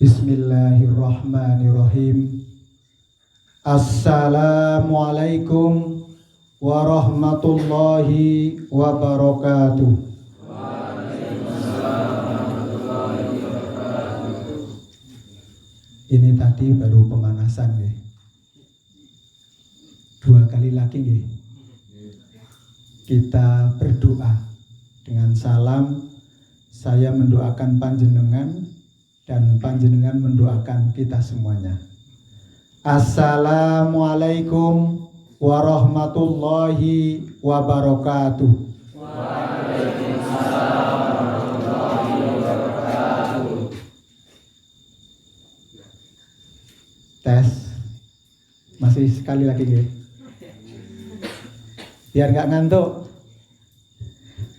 Bismillahirrahmanirrahim. Assalamualaikum warahmatullahi wabarakatuh. Ini tadi baru pemanasan ya. 2 kali lagi ya. Kita berdoa dengan salam. Saya mendoakan panjenengan dan panjenengan mendoakan kita semuanya. Assalamualaikum warahmatullahi wabarakatuh. Waalaikumsalam warahmatullahi wabarakatuh. Tes. Masih sekali lagi ya. Biar nggak ngantuk.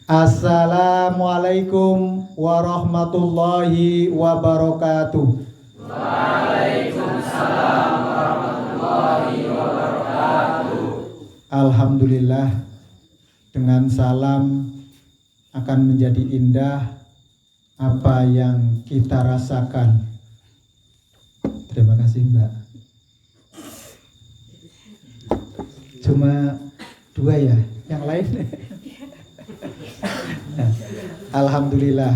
Assalamualaikum warahmatullahi wabarakatuh. Waalaikumsalam warahmatullahi wabarakatuh. Alhamdulillah, dengan salam akan menjadi indah apa yang kita rasakan. Terima kasih Mbak. Cuma 2 ya, yang lain. Alhamdulillah,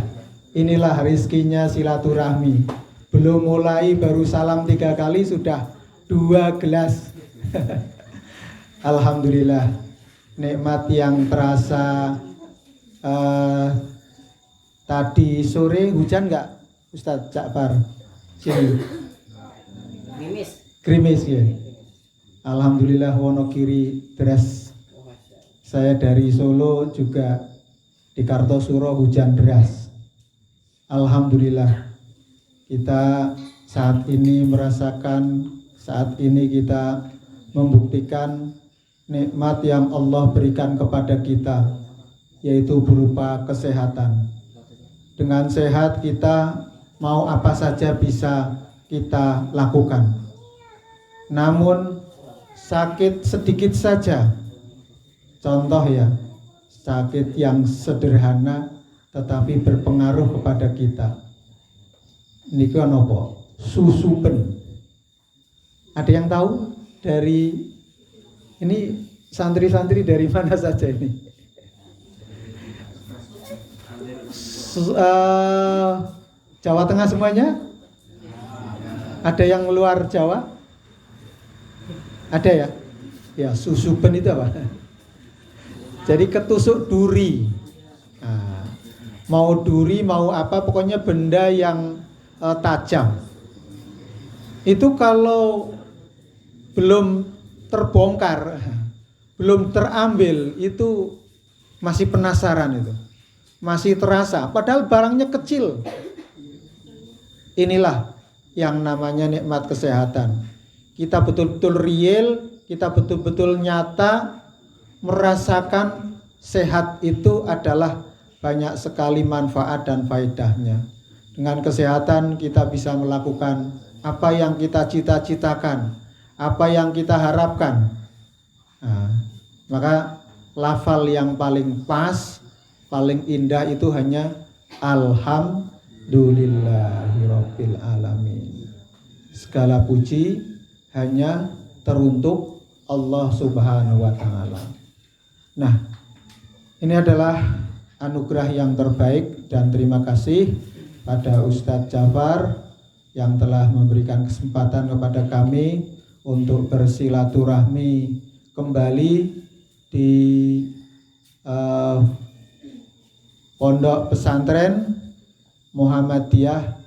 inilah rizkinya silaturahmi. Belum mulai baru salam 3 kali sudah 2 gelas. Alhamdulillah, nikmat yang terasa. Tadi sore hujan nggak Ustadz Ja'far? Sini. Gerimis ya. Alhamdulillah Wonogiri deras. Saya dari Solo juga di Kartosuro hujan deras. Alhamdulillah kita saat ini merasakan, saat ini kita membuktikan nikmat yang Allah berikan kepada kita, yaitu berupa kesehatan. Dengan sehat kita mau apa saja bisa kita lakukan. Namun sakit sedikit saja, contoh ya, sakit yang sederhana tetapi berpengaruh kepada kita. Niki apa? Susupen. Ada yang tahu dari ini santri-santri dari mana saja ini? Jawa Tengah semuanya? Ada yang luar Jawa? Ada ya? Ya, susupen itu apa? Jadi ketusuk duri. Nah, mau duri, mau apa, pokoknya benda yang tajam. Itu kalau belum terbongkar, belum terambil, itu masih penasaran itu. Masih terasa, padahal barangnya kecil. Inilah yang namanya nikmat kesehatan. Kita betul-betul real, kita betul-betul nyata merasakan sehat itu adalah banyak sekali manfaat dan faedahnya. Dengan kesehatan kita bisa melakukan apa yang kita cita-citakan, apa yang kita harapkan. Nah, maka lafal yang paling pas, paling indah itu hanya Alhamdulillahirabbil alamin. Segala puji hanya teruntuk Allah Subhanahu wa taala. Nah, ini adalah anugerah yang terbaik dan terima kasih pada Ustadz Ja'far yang telah memberikan kesempatan kepada kami untuk bersilaturahmi kembali di Pondok Pesantren Muhammadiyah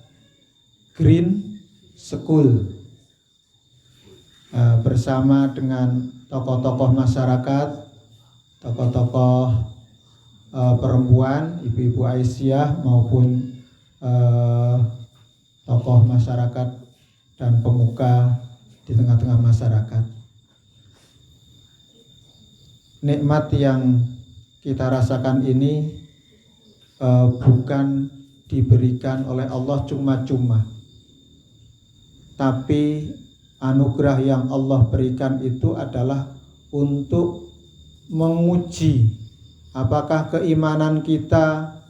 Green School bersama dengan tokoh-tokoh masyarakat, tokoh-tokoh perempuan, ibu-ibu Aisyah maupun tokoh masyarakat dan pemuka di tengah-tengah masyarakat. Nikmat yang kita rasakan ini bukan diberikan oleh Allah cuma-cuma, tapi anugerah yang Allah berikan itu adalah untuk menguji apakah keimanan kita,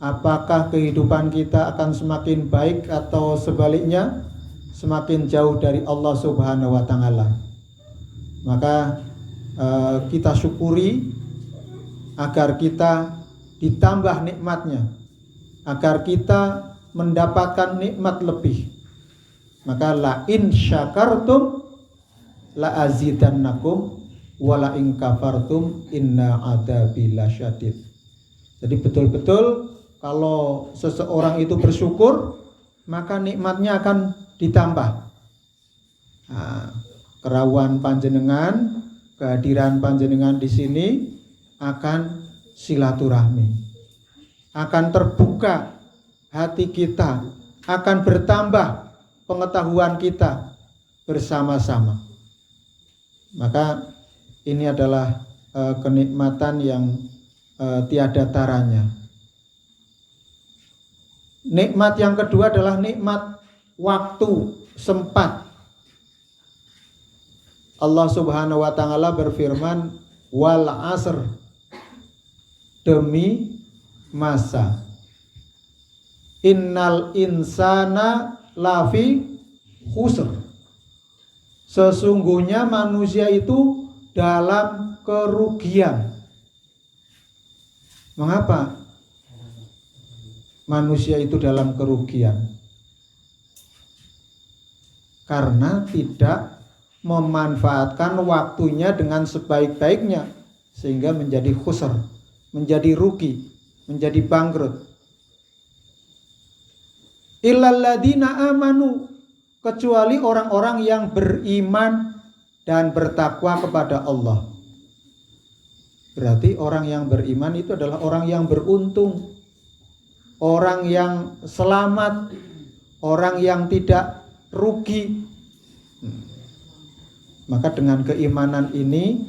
Apakah kehidupan kita akan semakin baik atau sebaliknya semakin jauh dari Allah Subhanahu wa taala? Maka kita syukuri agar kita ditambah nikmatnya, agar kita mendapatkan nikmat lebih. Maka la in syakartum la azidannakum wa la in kafartum inna adzabi lasyadid. Jadi betul-betul kalau seseorang itu bersyukur, maka nikmatnya akan ditambah. Nah, kerawan panjenengan, kehadiran panjenengan di sini akan silaturahmi, akan terbuka hati kita, akan bertambah pengetahuan kita bersama-sama. Maka ini adalah kenikmatan yang tiada taranya. Nikmat yang kedua adalah nikmat waktu sempat. Allah Subhanahu wa taala berfirman, wal asr, demi masa. Innal insana lafi khusr. Sesungguhnya manusia itu dalam kerugian. Mengapa manusia itu dalam kerugian? Karena tidak memanfaatkan waktunya dengan sebaik-baiknya, sehingga menjadi khusr, menjadi rugi, menjadi bangkrut. Illal ladzina amanu, kecuali orang-orang yang beriman dan bertakwa kepada Allah. Berarti orang yang beriman itu adalah orang yang beruntung, orang yang selamat, orang yang tidak rugi. Maka dengan keimanan ini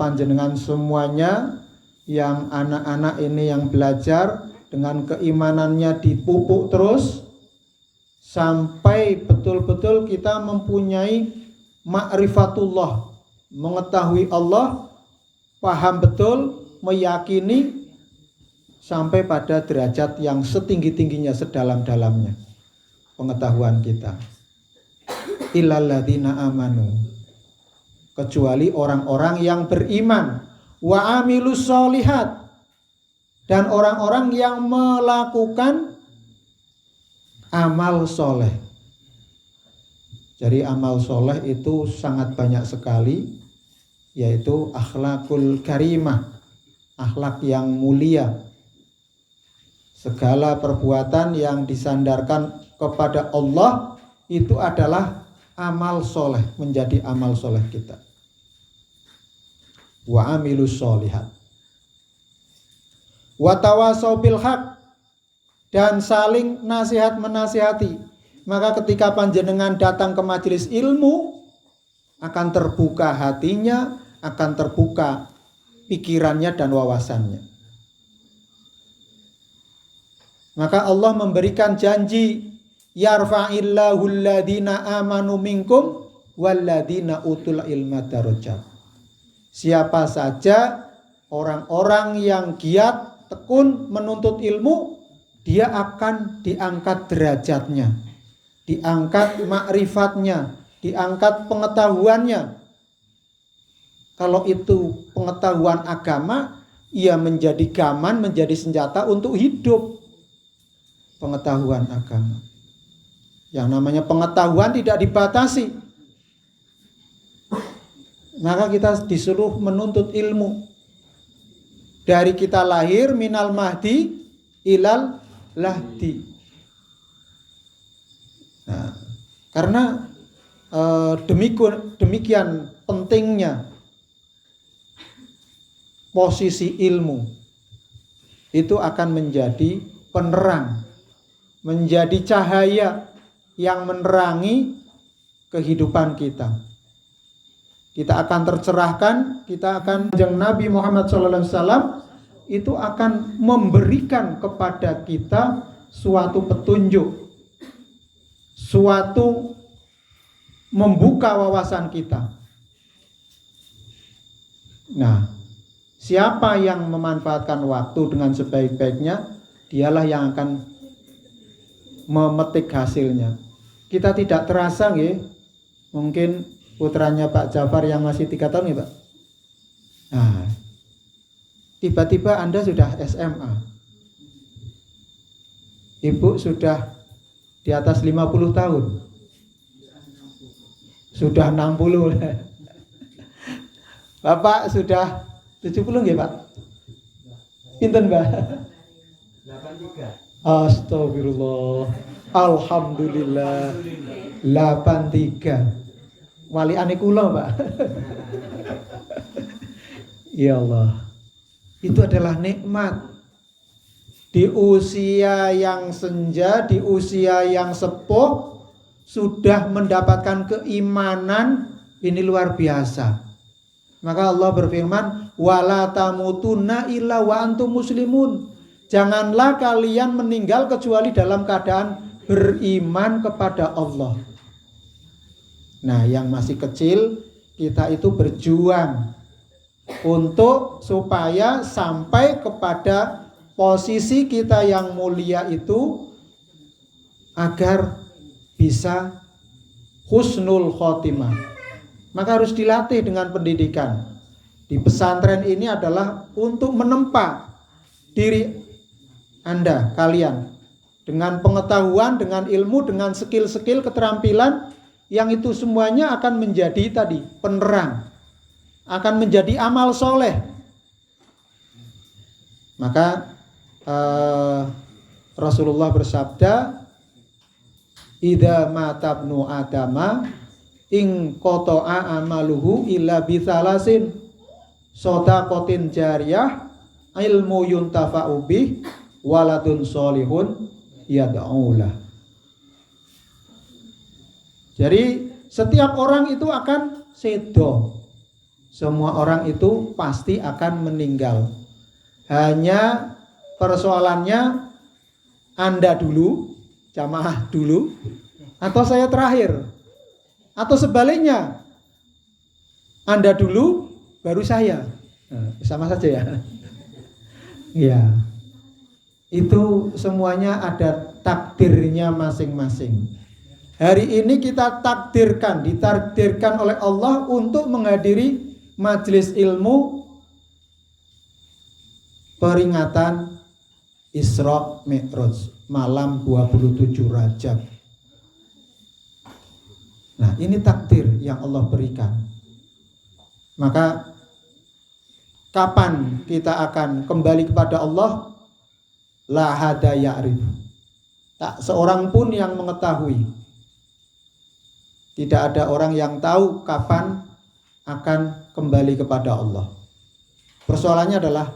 panjenengan semuanya yang anak-anak ini yang belajar dengan keimanannya dipupuk terus sampai betul-betul kita mempunyai ma'rifatullah, mengetahui Allah, paham betul, meyakini sampai pada derajat yang setinggi-tingginya, sedalam-dalamnya pengetahuan kita. Illal ladzina amanu, kecuali orang-orang yang beriman, wa amilus sholihat, dan orang-orang yang melakukan amal soleh. Jadi amal soleh itu sangat banyak sekali, yaitu akhlakul karimah, akhlak yang mulia. Segala perbuatan yang disandarkan kepada Allah itu adalah amal soleh, menjadi amal soleh kita. Wa amilus sholihat, wa tawasau bil haq, dan saling nasihat menasihati. Maka ketika panjenengan datang ke majelis ilmu, akan terbuka hatinya, akan terbuka pikirannya dan wawasannya. Maka Allah memberikan janji, yarfa'illahu alladhina amanu minkum walladhina utul ilma darajat. Siapa saja orang-orang yang giat tekun menuntut ilmu, dia akan diangkat derajatnya, diangkat makrifatnya, diangkat pengetahuannya. Kalau itu pengetahuan agama, ia menjadi gaman, menjadi senjata untuk hidup. Pengetahuan agama, yang namanya pengetahuan tidak dibatasi. Maka kita disuruh menuntut ilmu. Dari kita lahir, minal mahdi ilal lahdi. Nah, karena demikian pentingnya posisi ilmu, itu akan menjadi penerang, menjadi cahaya yang menerangi kehidupan kita. Kita akan tercerahkan, kita akan, Nabi Muhammad SAW itu akan memberikan kepada kita suatu petunjuk, suatu membuka wawasan kita. Nah, siapa yang memanfaatkan waktu dengan sebaik-baiknya, dialah yang akan memetik hasilnya. Kita tidak terasa nggih, mungkin putranya Pak Jafar yang masih 3 tahun ya Pak. Nah, tiba-tiba Anda sudah SMA. Ibu sudah di atas 50 tahun. Sudah 60. Bapak sudah 70 nggih Pak? Pinten Mbak? 83. Astagfirullah. Alhamdulillah. 83. Wali ane kula, Pak. Ya Allah. Itu adalah nikmat. Di usia yang senja, di usia yang sepuh sudah mendapatkan keimanan, ini luar biasa. Maka Allah berfirman, wala tamutunna illa wa antum muslimun. Janganlah kalian meninggal kecuali dalam keadaan beriman kepada Allah. Nah, yang masih kecil, kita itu berjuang untuk supaya sampai kepada posisi kita yang mulia itu, agar bisa husnul khotimah. Maka harus dilatih dengan pendidikan. Di pesantren ini adalah untuk menempa diri Anda, kalian, dengan pengetahuan, dengan ilmu, dengan skill-skill, keterampilan, yang itu semuanya akan menjadi tadi penerang, akan menjadi amal soleh. Maka Rasulullah bersabda, idza matabnu adama ing qata'a amaluhu illa bithalasin shadaqatin jariyah ilmu yuntafa'u bih waladun sholihun yad'ulah. Jadi setiap orang itu akan sedo. Semua orang itu pasti akan meninggal. Hanya persoalannya Anda dulu, jamaah dulu, atau saya terakhir, atau sebaliknya, Anda dulu baru saya. Nah, sama saja ya. Ya, itu semuanya ada takdirnya masing-masing. Hari ini kita ditakdirkan oleh Allah untuk menghadiri majelis ilmu peringatan Isra Mi'raj malam 27 Rajab. Nah, ini takdir yang Allah berikan. Maka kapan kita akan kembali kepada Allah? La hada ya'rif. Tak seorang pun yang mengetahui. Tidak ada orang yang tahu kapan akan kembali kepada Allah. Persoalannya adalah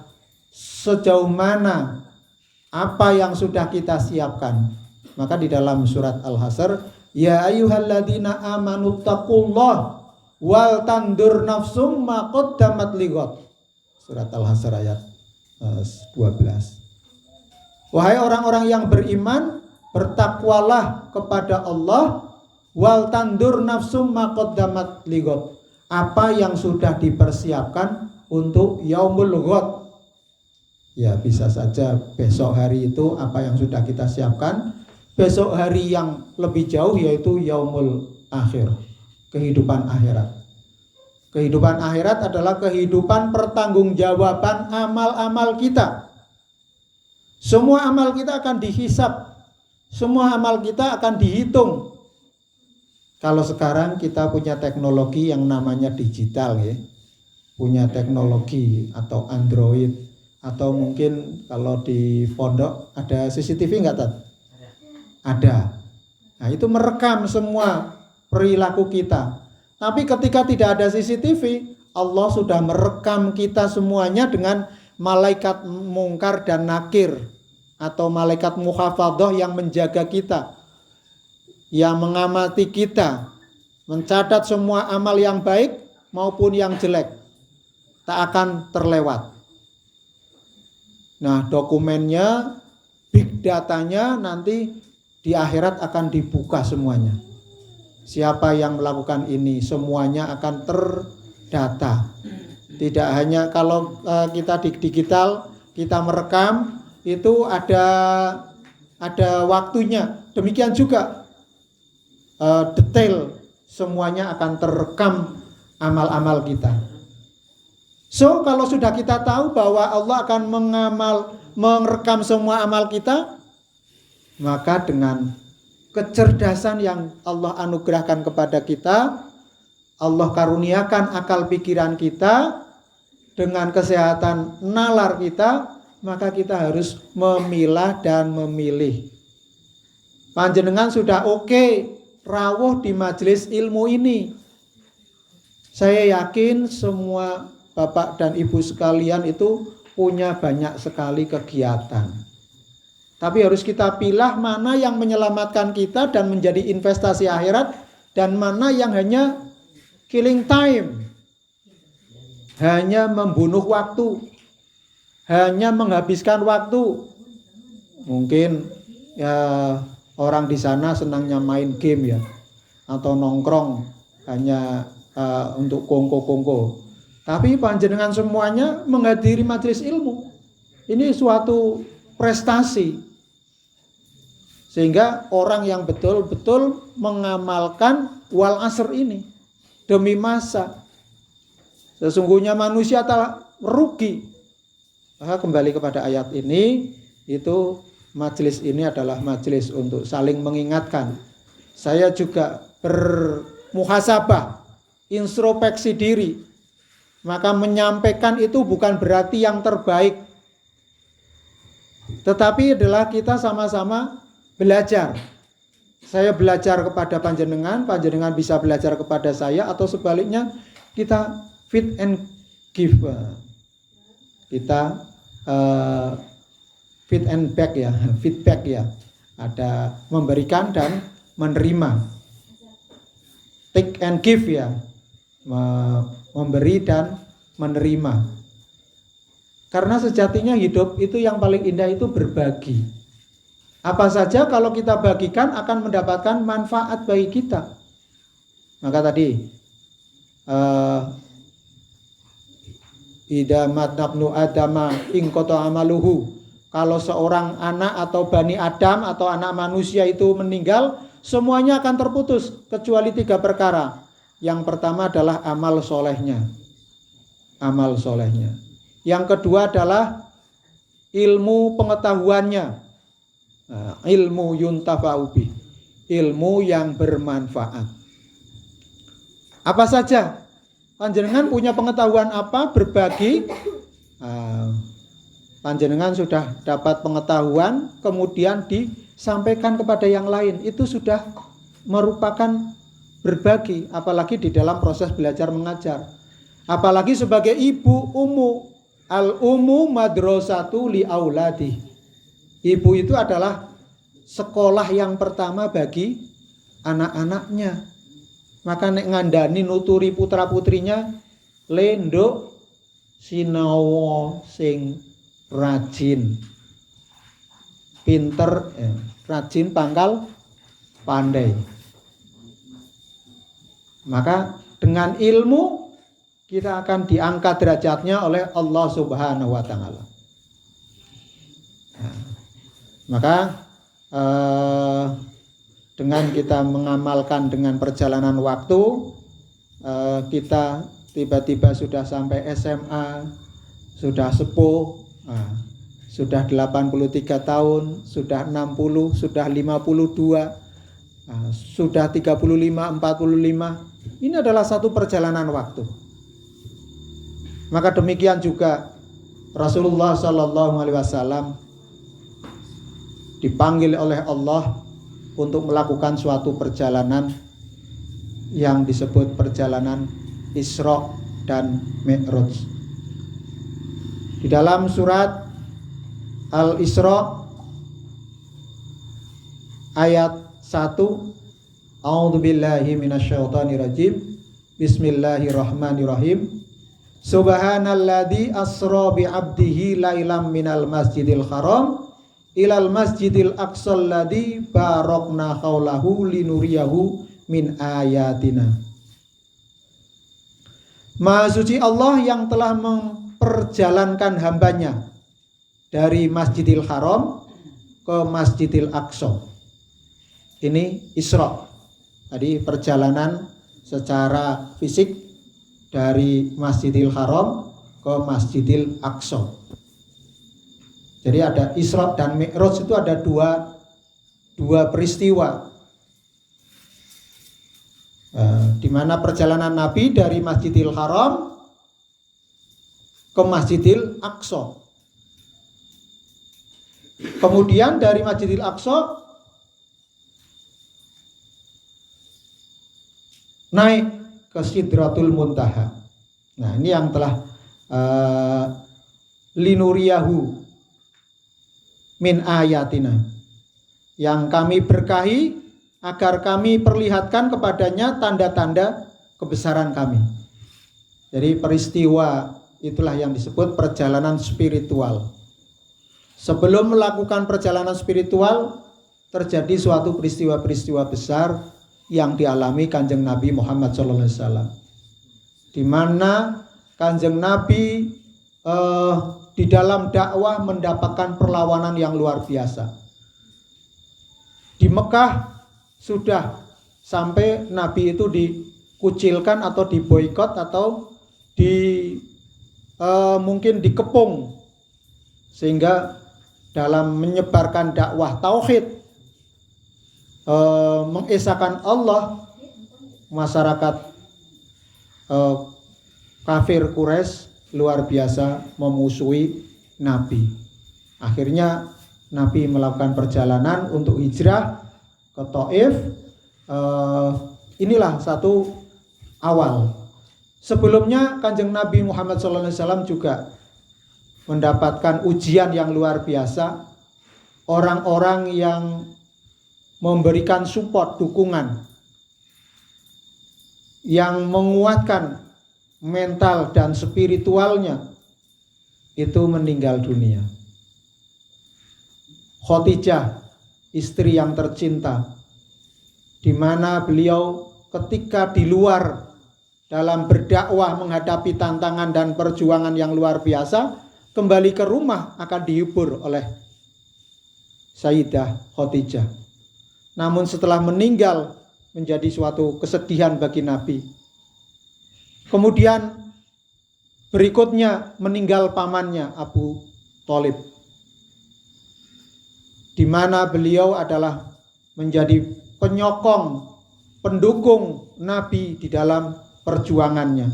sejauh mana apa yang sudah kita siapkan. Maka di dalam surat Al-Hasyr, ya ayyuhalladzina amanu taqullah wal tandur nafsum ma qaddamat lighad. Surat Al-Hasyr ayat 12. Wahai orang-orang yang beriman, bertakwalah kepada Allah, wal tandur nafsum ma qaddamat lighad. Apa yang sudah dipersiapkan untuk yaumul ghad. Ya, bisa saja besok hari itu apa yang sudah kita siapkan. Besok hari yang lebih jauh yaitu yaumul akhir, kehidupan akhirat. Kehidupan akhirat adalah kehidupan pertanggungjawaban amal-amal kita. Semua amal kita akan dihisab. Semua amal kita akan dihitung. Kalau sekarang kita punya teknologi yang namanya digital ya. Punya teknologi atau Android, atau mungkin kalau di pondok ada CCTV enggak, Tat? Ada. Nah, itu merekam semua perilaku kita. Tapi ketika tidak ada CCTV, Allah sudah merekam kita semuanya dengan malaikat mungkar dan nakir, atau malaikat muhafadzah yang menjaga kita, yang mengamati kita, mencatat semua amal yang baik maupun yang jelek, tak akan terlewat. Nah, dokumennya, big datanya nanti di akhirat akan dibuka semuanya. Siapa yang melakukan ini, semuanya akan terdata. Tidak hanya kalau kita di digital, kita merekam, itu ada waktunya. Demikian juga detail semuanya akan terekam amal-amal kita. So kalau sudah kita tahu bahwa Allah akan merekam semua amal kita, maka dengan kecerdasan yang Allah anugerahkan kepada kita, Allah karuniakan akal pikiran kita, dengan kesehatan nalar kita, maka kita harus memilah dan memilih. Panjenengan sudah oke rawuh di majelis ilmu ini. Saya yakin semua Bapak dan Ibu sekalian itu punya banyak sekali kegiatan. Tapi harus kita pilih mana yang menyelamatkan kita dan menjadi investasi akhirat, dan mana yang hanya killing time, hanya membunuh waktu, hanya menghabiskan waktu. Mungkin ya orang di sana senangnya main game ya, atau nongkrong hanya untuk kongko-kongko. Tapi panjenengan semuanya menghadiri majelis ilmu. Ini suatu prestasi. Sehingga orang yang betul-betul mengamalkan wal asr ini demi masa. Sesungguhnya manusia telah rugi. Maka kembali kepada ayat ini, itu majelis ini adalah majelis untuk saling mengingatkan. Saya juga bermuhasabah, introspeksi diri. Maka menyampaikan itu bukan berarti yang terbaik, tetapi adalah kita sama-sama belajar. Saya belajar kepada panjenengan, panjenengan bisa belajar kepada saya, atau sebaliknya kita fit and give. Kita fit and back ya, feedback ya. Ada memberikan dan menerima. Take and give ya. Memberi dan menerima. Karena sejatinya hidup itu yang paling indah itu berbagi. Apa saja kalau kita bagikan akan mendapatkan manfaat bagi kita. Maka tadi idza matnabnu adama in qata amaluhu. Kalau seorang anak atau bani Adam atau anak manusia itu meninggal, semuanya akan terputus kecuali 3 perkara. Yang pertama adalah amal solehnya. Amal solehnya. Yang kedua adalah ilmu pengetahuannya. Ilmu yuntafa'u bih. Ilmu yang bermanfaat. Apa saja? Panjenengan punya pengetahuan apa? Berbagi. Panjenengan sudah dapat pengetahuan, kemudian disampaikan kepada yang lain. Itu sudah merupakan berbagi, apalagi di dalam proses belajar mengajar. Apalagi sebagai ibu ummu, al-ummu madrasatu li auladi. Ibu itu adalah sekolah yang pertama bagi anak-anaknya. Maka nek ngandani nuturi putra-putrinya, lendok sinawa sing rajin, pinter, rajin pangkal pandai. Maka dengan ilmu kita akan diangkat derajatnya oleh Allah Subhanahu wa taala. Maka dengan kita mengamalkan dengan perjalanan waktu, kita tiba-tiba sudah sampai SMA, sudah sepuh, sudah 83 tahun, sudah 60, sudah 52, sudah 35, 45. Ini adalah satu perjalanan waktu. Maka demikian juga Rasulullah SAW dipanggil oleh Allah untuk melakukan suatu perjalanan yang disebut perjalanan Isra dan Mi'raj. Di dalam surat Al-Isra ayat 1, A'udzubillahi minasyaitonirrajim. Bismillahirrahmanirrahim. Subhanalladzi asra bi 'abdihi lailam minal masjidil haram ilal masjidil aqsal ladzi barakna haulahu linuriyahu min ayatina. Maha suci Allah yang telah memperjalankan hambanya dari Masjidil Haram ke Masjidil Aqsa. Ini Isra. Tadi perjalanan secara fisik dari Masjidil Haram ke Masjidil Aqsa. Jadi ada Isra dan Mi'raj, itu ada dua peristiwa. Di mana perjalanan Nabi dari Masjidil Haram ke Masjidil Aqsa. Kemudian dari Masjidil Aqsa naik ke Sidratul Muntaha. Nah, ini yang telah linuriyahu min ayatina, yang kami berkahi agar kami perlihatkan kepadanya tanda-tanda kebesaran kami. Jadi peristiwa itulah yang disebut perjalanan spiritual. Sebelum melakukan perjalanan spiritual, terjadi suatu peristiwa-peristiwa besar yang dialami Kanjeng Nabi Muhammad SAW, di mana Kanjeng Nabi di dalam dakwah mendapatkan perlawanan yang luar biasa. Di Mekah sudah sampai Nabi itu dikucilkan atau diboikot atau mungkin dikepung, sehingga dalam menyebarkan dakwah tauhid, mengesahkan Allah, masyarakat kafir Quraisy luar biasa memusuhi Nabi. Akhirnya Nabi melakukan perjalanan untuk hijrah ke Taif. Inilah satu awal. Sebelumnya Kanjeng Nabi Muhammad SAW juga mendapatkan ujian yang luar biasa. Orang-orang yang memberikan support, dukungan, yang menguatkan mental dan spiritualnya, itu meninggal dunia. Khadijah, istri yang tercinta, di mana beliau ketika di luar dalam berdakwah menghadapi tantangan dan perjuangan yang luar biasa, kembali ke rumah akan dihibur oleh Sayyidah Khadijah. Namun setelah meninggal menjadi suatu kesedihan bagi Nabi. Kemudian berikutnya meninggal pamannya Abu Thalib, di mana beliau adalah menjadi penyokong, pendukung Nabi di dalam perjuangannya.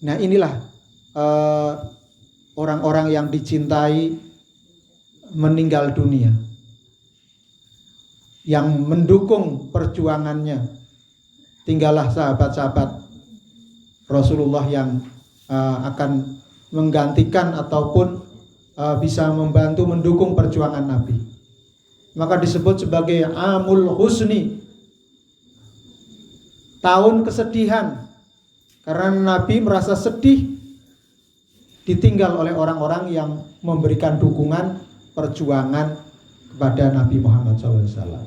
Nah, inilah orang-orang yang dicintai meninggal dunia, yang mendukung perjuangannya. Tinggallah sahabat-sahabat Rasulullah yang akan menggantikan ataupun bisa membantu mendukung perjuangan Nabi. Maka disebut sebagai Amul Husni, tahun kesedihan, karena Nabi merasa sedih ditinggal oleh orang-orang yang memberikan dukungan perjuangan kepada Nabi Muhammad SAW.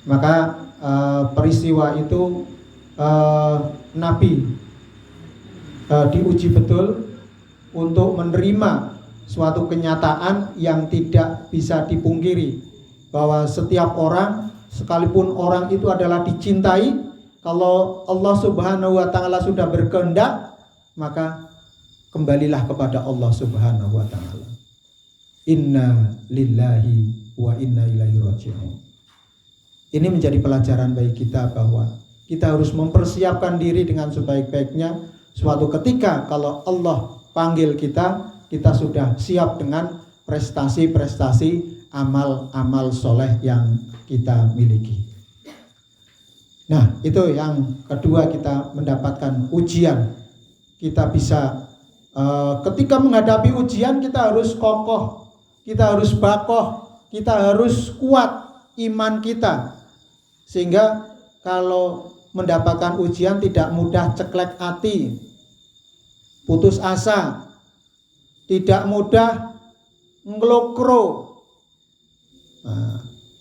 Maka peristiwa itu Nabi diuji betul untuk menerima suatu kenyataan yang tidak bisa dipungkiri, bahwa setiap orang, sekalipun orang itu adalah dicintai, kalau Allah Subhanahu wa Ta'ala sudah berkehendak, maka kembalilah kepada Allah Subhanahu wa Ta'ala. Inna lillahi wa inna ilaihi raji'un. Ini menjadi pelajaran bagi kita bahwa kita harus mempersiapkan diri dengan sebaik-baiknya. Suatu ketika kalau Allah panggil kita, kita sudah siap dengan prestasi-prestasi, amal-amal soleh yang kita miliki. Nah, itu yang kedua, kita mendapatkan ujian. Kita bisa ketika menghadapi ujian, kita harus kokoh, kita harus bakoh, kita harus kuat iman kita, sehingga kalau mendapatkan ujian tidak mudah ceklek hati, putus asa, tidak mudah ngelokro.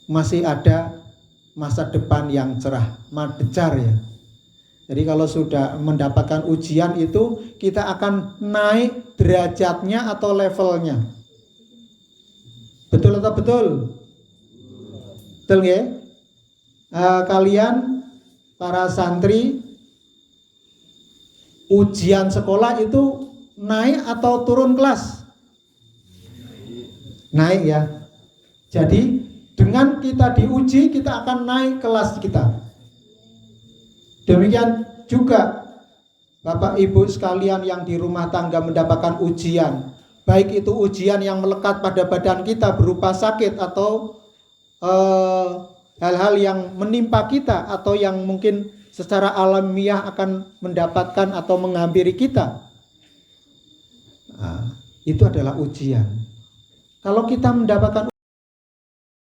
Masih ada masa depan yang cerah, madecar ya. Jadi kalau sudah mendapatkan ujian itu, kita akan naik derajatnya atau levelnya. Betul atau betul? Betul nggih? Kalian para santri ujian sekolah itu naik atau turun kelas? Naik ya. Jadi dengan kita diuji, kita akan naik kelas kita. Demikian juga Bapak Ibu sekalian yang di rumah tangga mendapatkan ujian, baik itu ujian yang melekat pada badan kita berupa sakit atau hal-hal yang menimpa kita, atau yang mungkin secara alamiah akan mendapatkan atau menghampiri kita. Nah, itu adalah ujian. Kalau kita mendapatkan